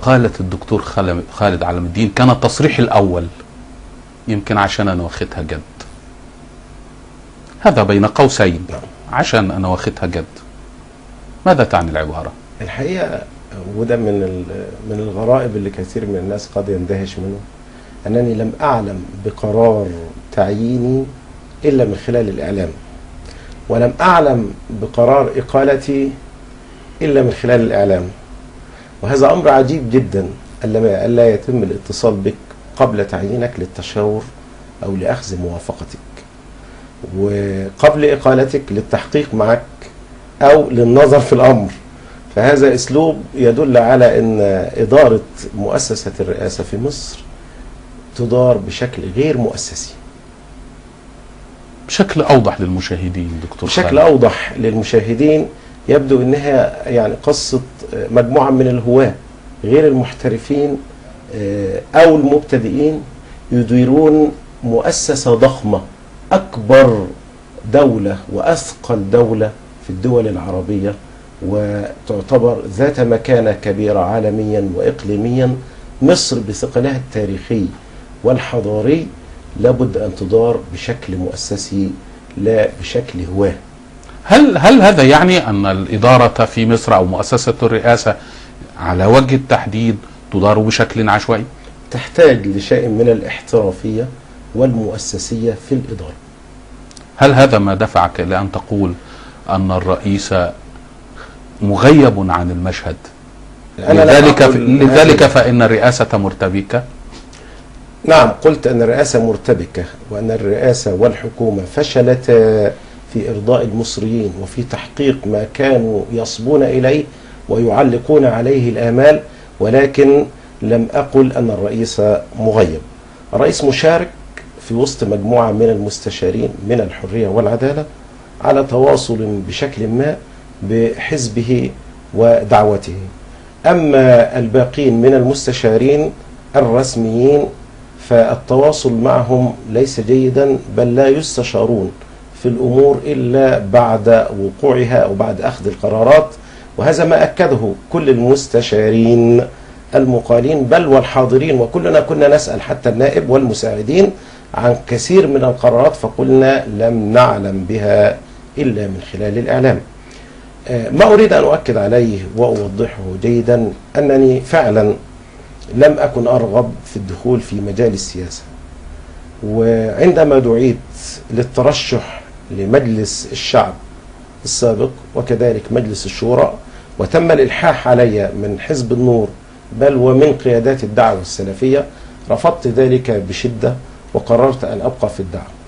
مقالة الدكتور خالد علام الدين كان التصريح الأول، يمكن عشان أنا واخدها جد، هذا بين قوسين، عشان أنا واخدها جد. ماذا تعني العبارة؟ الحقيقة وده من الغرائب اللي كثير من الناس قد يندهش منه، أنني لم أعلم بقرار تعييني إلا من خلال الإعلام، ولم أعلم بقرار إقالتي إلا من خلال الإعلام. وهذا أمر عجيب جدا، ألا يتم الاتصال بك قبل تعيينك للتشاور أو لأخذ موافقتك، وقبل إقالتك للتحقيق معك أو للنظر في الأمر. فهذا أسلوب يدل على أن إدارة مؤسسة الرئاسة في مصر تدار بشكل غير مؤسسي. بشكل أوضح للمشاهدين دكتور بشكل خالد. أوضح للمشاهدين، يبدو أنها يعني قصة مجموعة من الهواة غير المحترفين أو المبتدئين يديرون مؤسسة ضخمة، أكبر دولة وأثقل دولة في الدول العربية، وتعتبر ذات مكانة كبيرة عالميا وإقليميا. مصر بثقلها التاريخي والحضاري لابد أن تدار بشكل مؤسسي لا بشكل هواه. هل هذا يعني أن الإدارة في مصر أو مؤسسة الرئاسة على وجه التحديد تدار بشكل عشوائي؟ تحتاج لشيء من الاحترافية والمؤسسية في الإدارة. هل هذا ما دفعك إلى أن تقول أن الرئيس مغيب عن المشهد، لذلك فإن الرئاسة مرتبكة؟ نعم، قلت أن الرئاسة مرتبكة، وأن الرئاسة والحكومة فشلتا في إرضاء المصريين وفي تحقيق ما كانوا يصبون إليه ويعلقون عليه الآمال، ولكن لم أقل أن الرئيس مغيب. الرئيس مشارك في وسط مجموعة من المستشارين من الحرية والعدالة على تواصل بشكل ما بحزبه ودعوته. أما الباقين من المستشارين الرسميين فالتواصل معهم ليس جيدا، بل لا يستشارون في الأمور إلا بعد وقوعها أو بعد أخذ القرارات. وهذا ما أكده كل المستشارين المقالين بل والحاضرين، وكلنا كنا نسأل حتى النائب والمساعدين عن كثير من القرارات، فقلنا لم نعلم بها إلا من خلال الإعلام. ما أريد أن أؤكد عليه وأوضحه جيدا أنني فعلا لم أكن أرغب في الدخول في مجال السياسة، وعندما دعيت للترشح لمجلس الشعب السابق وكذلك مجلس الشورى وتم الإلحاح علي من حزب النور بل ومن قيادات الدعوة السلفية، رفضت ذلك بشدة وقررت أن أبقى في الدعوة.